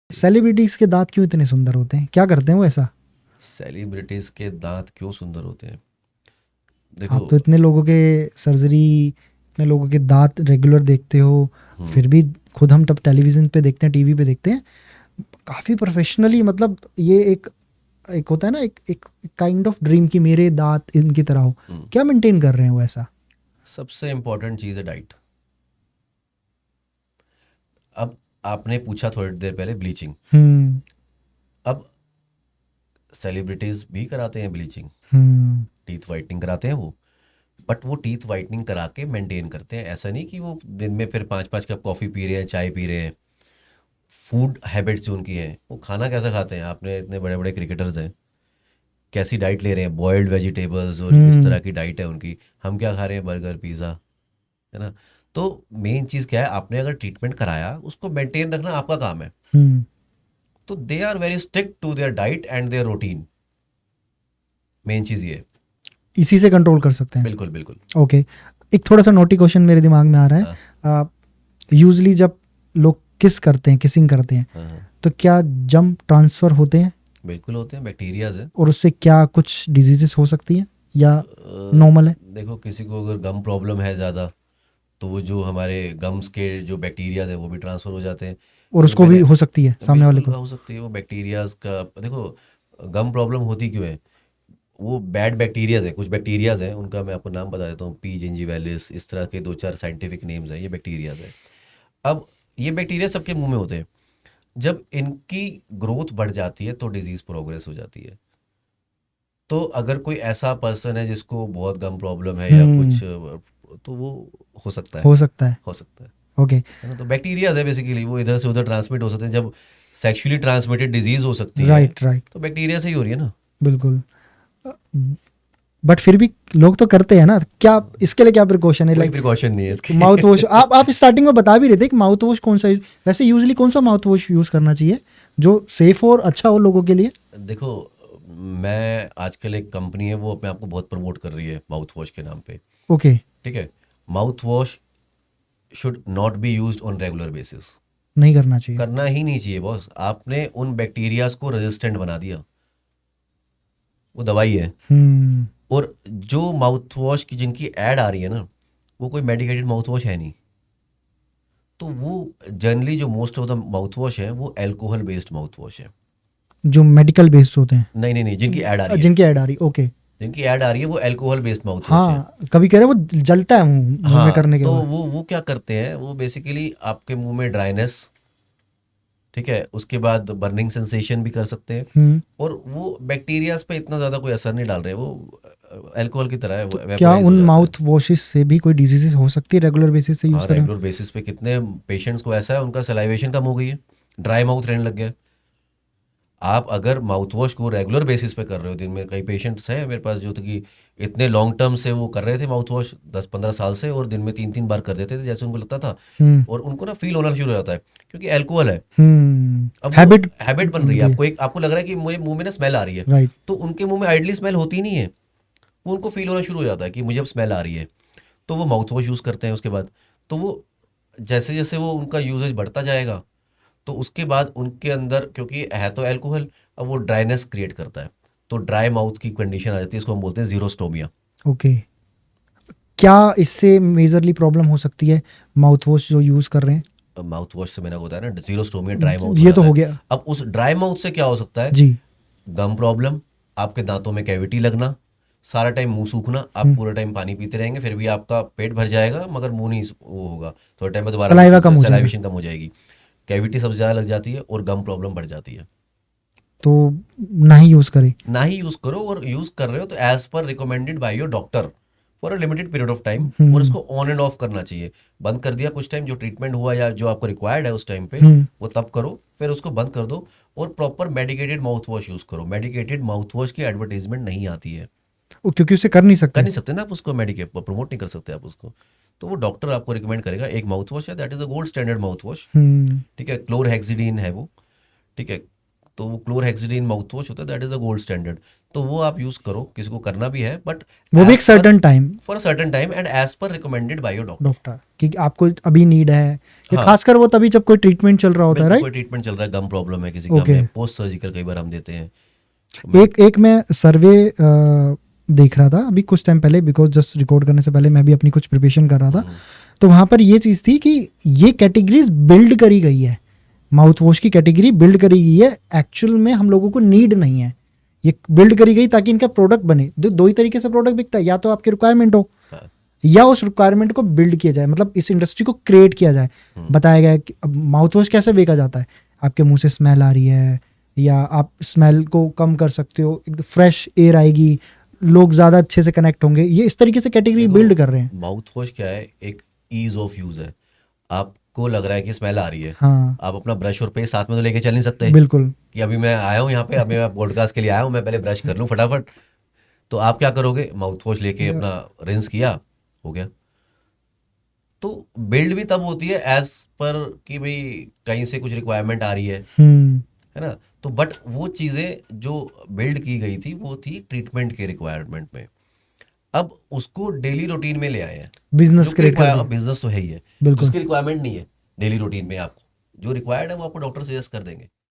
Celebrities के दांत क्यों इतने सुंदर होते हैं, क्या करते हैं वो ऐसा? सेलिब्रिटीज के दांत क्यों सुंदर होते हैं? देखो। आप तो इतने लोगों के सर्जरी, इतने लोगों के दांत रेगुलर देखते हो, हम्म। फिर भी खुद हम तब टेलीविजन पे देखते हैं, टीवी पे देखते हैं, काफी प्रोफेशनली, मतलब ये एक एक होता है ना, एक काइंड ऑफ ड्रीम कि मेरे दांत इनकी तरह हो। हम्म। क्या मेंटेन कर रहे हैं वो ऐसा? सबसे इम्पोर्टेंट चीज़ है डाइट। अब आपने पूछा थोड़ी देर पहले ब्लीचिंग। हम्म। अब सेलिब्रिटीज भी कराते हैं ब्लीचिंग, हम्म। टीथ वाइटनिंग कराते हैं वो। बट वो टीथ वाइटनिंग करा के मेंटेन करते हैं, ऐसा नहीं कि वो दिन में फिर 5-5 कप कॉफ़ी पी रहे हैं, चाय पी रहे हैं। फूड हैबिट्स जो उनकी हैं, वो खाना कैसा खाते हैं, आपने इतने बड़े बड़े क्रिकेटर्स हैं, कैसी डाइट ले रहे हैं, बॉयल्ड वेजिटेबल्स और इस हम्म। तरह की डाइट है उनकी। हम क्या खा रहे हैं, बर्गर पिज़्ज़ा, है ना। तो मेन चीज़ क्या है, आपने अगर ट्रीटमेंट कराया उसको मेंटेन रखना आपका काम है। हम्म। तो they are very strict to their diet and their routine. Main चीज़ ये है। इसी से कंट्रोल कर सकते हैं। बिल्कुल बिल्कुल। ओके। एक थोड़ा सा नोटी क्वेश्चन मेरे दिमाग में आ रहा हाँ है। यूजली जब लोग किस करते हैं, किसिंग करते हैं, हाँ हाँ। तो क्या जम ट्रांसफर होते हैं बिल्कुल होते हैं, बैक्टीरियाज है। और उससे क्या कुछ डिजीजेस हो सकती हैं, या नॉर्मल है? देखो, किसी को अगर गम प्रॉब्लम है ज़्यादा, तो वो जो हमारे गम्स के जो बैक्टीरियाज हैं वो भी ट्रांसफ़र हो जाते हैं। और क्योंकि उसको भी मैंने हो सकती है सामने वाले बिल्कुल को? हो सकती है वो बैक्टीरियाज का। देखो, गम प्रॉब्लम होती क्यों है, वो बैड बैक्टीरियाज है, कुछ बैक्टीरियाज हैं, उनका मैं आपको नाम बता देता हूँ। पी जिंजीवैलिस, इस तरह के 2-4 साइंटिफिक नेम्स हैं, ये बैक्टीरियाज है। अब ये बैक्टीरिया सबके मुंह में होते हैं। जब इनकी ग्रोथ बढ़ जाती है तो डिजीज़ प्रोग्रेस हो जाती है। तो अगर कोई ऐसा पर्सन है जिसको बहुत गम प्रॉब्लम है या कुछ, हम्म। तो वो हो सकता है। हो सकता है। हो सकता ओके। है ना। तो बैक्टीरियाज है बेसिकली, वो इधर से उधर ट्रांसमिट हो सकते हैं। जब सेक्सुअली ट्रांसमिटेड डिजीज हो सकती है, राइट, राइट। तो बैक्टीरिया से ही हो रही है ना। बिल्कुल। बट फिर भी लोग तो करते हैं ना, क्या इसके लिए क्या प्रिकॉशन है, कोई लाइक प्रिकॉशन नहीं है माउथ वॉश? इसकी। आप स्टार्टिंग में बता भी रहे थे कि माउथ वॉश कौन सा वैसे यूजली कौन सा माउथ वॉश यूज़ करना चाहिए जो सेफ हो और अच्छा हो लोगों के लिए? देखो, मैं आजकल एक कंपनी है वो अपने आप को बहुत प्रमोट कर रही है माउथ वॉश के नाम पे। ओके। ठीक है। Mouth wash should not be used on regular basis. नहीं करना चाहिए। करना ही नहीं चाहिए बॉस। आपने उन बैक्टीरियाज को रेजिस्टेंट बना दिया, वो दवाई है। हम्म। और जो माउथ वॉश की जिनकी ऐड आ रही है ना, वो कोई मेडिकेटेड माउथ वॉश है नहीं। तो वो जनरली जो most of the mouth wash है वो अल्कोहल बेस्ड माउथ वॉश है। जो मेडिकल बेस्ड होते हैं? नहीं नहीं नहीं, जिनकी ऐड आ रही है, जिनकी ऐड आ रही, ओके। जिनकी ऐड आ रही है वो अल्कोहल बेस्ड माउथ वॉश है। हाँ, कभी कह रहे हैं वो जलता है मुंह में हाँ, करने के तो बाद। वो क्या करते हैं, वो बेसिकली आपके मुंह में ड्राइनेस, ठीक है, उसके बाद बर्निंग सेंसेशन भी कर सकते हैं। हम्म। और वो बैक्टीरियाज पे इतना ज़्यादा कोई असर नहीं डाल रहे, वो अल्कोहल की तरह है, वो तो क्या वेपोराइज हो उन जाता है। माउथ वॉशेस से भी कोई डिजीजेस हो सकती है रेगुलर बेसिस से यूज हाँ, करें? रेगुलर बेसिस पे कितने पेशेंट्स को ऐसा है उनका सलाइवेशन कम हो गई है, ड्राई माउथ रहने लग गया है। आप अगर माउथ वॉश को रेगुलर बेसिस पे कर रहे हो, दिन में कई पेशेंट्स हैं मेरे पास जो तो कि इतने लॉन्ग टर्म से वो कर रहे थे माउथ वॉश 10-15 साल से, और दिन में 3-3 बार कर देते थे जैसे उनको लगता था। हम्म। और उनको ना फील होना शुरू हो जाता है, क्योंकि अल्कोहल है। हम्म। अब वो हैबिट हैबिट बन बन रही है, गई है। आपको लग रहा है कि मुझे मुंह में ना स्मेल आ रही है। राइट। तो उनके मुंह में आइडली स्मेल होती नहीं है, वो उनको फील होना शुरू हो जाता है कि मुझे अब स्मेल आ रही है। तो वो माउथ वॉश यूज़ करते हैं उसके बाद। तो वो जैसे जैसे वो उनका यूजेज बढ़ता जाएगा, तो उसके बाद उनके अंदर, क्योंकि है तो अल्कोहल, अब वो ड्राइनेस क्रिएट करता है। तो ड्राई माउथ की कंडीशन आ जाती है, इसको हम बोलते हैं जीरोस्टोमिया। ओके। क्या इससे मेजरली प्रॉब्लम हो सकती है माउथ वॉश जो यूज कर रहे हैं? माउथ वॉश से मैंने होता है ना जीरोस्टोमिया, ड्राई माउथ हो ये तो जाता हो है। गया। अब उस ड्राई माउथ से क्या हो सकता है, जी। गम प्रॉब्लम, आपके दांतों में कैविटी लगना, सारा टाइम मुंह सूखना, आप हम्म। पूरा टाइम पानी पीते रहेंगे फिर भी आपका पेट भर जाएगा मगर मुंह नहीं वो होगा, थोड़े टाइम में दोबारा मुंह सलाइवा सूख कम जाए, हो जाएगा। सलाइवेशन कम हो जाएगी, कैविटी सबसे ज़्यादा लग जाती है और गम प्रॉब्लम बढ़ जाती है। तो ना ही यूज करें। ना ही यूज़ करो, और यूज़ कर रहे हो तो as per recommended by your doctor for a limited period of time. और हम्म। इसको ऑन एंड ऑफ करना चाहिए। बंद कर दिया कुछ टाइम, जो ट्रीटमेंट हुआ या जो आपको रिक्वायर्ड है उस टाइम पे, हम्म। वो तब करो, फिर उसको बंद कर दो। और proper medicated mouth wash use करो। मेडिकेटेड माउथ वॉश की एडवर्टीजमेंट नहीं आती है। क्योंकि उसे कर नहीं कर सकते। नहीं सकते ना आप उसको, मेडिकेट प्रमोट नहीं कर सकते आप उसको। तो वो डॉक्टर आपको रिकमेंड करेगा एक माउथ वॉश है, that is the gold standard mouth wash. Hmm. ठीक है, क्लोरहेक्सिडीन है वो। ठीक है। तो वो क्लोरहेक्सिडिन माउथ वॉश होता है, that is the gold standard. तो वो आप यूज करो, किसी को करना भी है, बट वो भी एक certain time for a certain time and as per recommended by your doctor. Doctor कि आपको अभी नीड है, या हाँ। खासकर वो तभी जब कोई ट्रीटमेंट चल रहा होता है, बिल्कुल, राइट? कोई ट्रीटमेंट चल रहा है, गम प्रॉब्लम है किसी का, ओके। हमें पोस्ट सर्जिकल कई बार हम देते हैं। तो एक मैं सर्वे देख रहा था अभी कुछ टाइम पहले, बिकॉज जस्ट रिकॉर्ड करने से पहले मैं भी अपनी कुछ प्रिपरेशन कर रहा था, तो वहाँ पर ये चीज़ थी कि ये कैटेगरीज बिल्ड करी गई है, माउथ वॉश की कैटेगरी बिल्ड करी गई है, एक्चुअल में हम लोगों को नीड नहीं है, ये बिल्ड करी गई ताकि इनका प्रोडक्ट बने। दो ही तरीके से प्रोडक्ट बिकता है, या तो आपकी रिक्वायरमेंट हो, हाँ। या उस रिक्वायरमेंट को बिल्ड किया जाए, मतलब इस इंडस्ट्री को क्रिएट किया जाए। बताया गया है कि अब माउथ वॉश कैसे बेचा जाता है, आपके मुंह से स्मेल आ रही है, या आप स्मेल को कम कर सकते हो, एकदम फ्रेश एयर आएगी, लोग ज़्यादा अच्छे से कनेक्ट होंगे, ये इस तरीके से कैटेगरी बिल्ड कर रहे हैं। माउथ वॉश क्या है, एक ईज ऑफ यूज है। आपको लग रहा है कि स्मेल आ रही है, हाँ आप अपना ब्रश और पेस्ट साथ में तो लेके चल नहीं सकते बिल्कुल। कि अभी मैं आया हूँ यहाँ पे, अभी मैं पॉडकास्ट के लिए आया हूँ, मैं पहले ब्रश कर लूँ फटाफट। तो आप क्या करोगे, माउथ वॉश लेके अपना रिंस किया, हो गया। तो बिल्ड भी तब होती है एज पर कि भाई कहीं से कुछ रिक्वायरमेंट आ रही है ना। तो बट वो चीज़ें जो बिल्ड की गई थी वो थी ट्रीटमेंट के रिक्वायरमेंट में, अब उसको डेली रूटीन में ले आए हैं। बिजनेस क्रिएट कर दिया। बिजनेस तो है ही है, बिल्कुल। जिसकी रिक्वायरमेंट नहीं है डेली रूटीन में, आपको जो रिक्वायर्ड है वो आपको डॉक्टर सजेस्ट कर देंगे।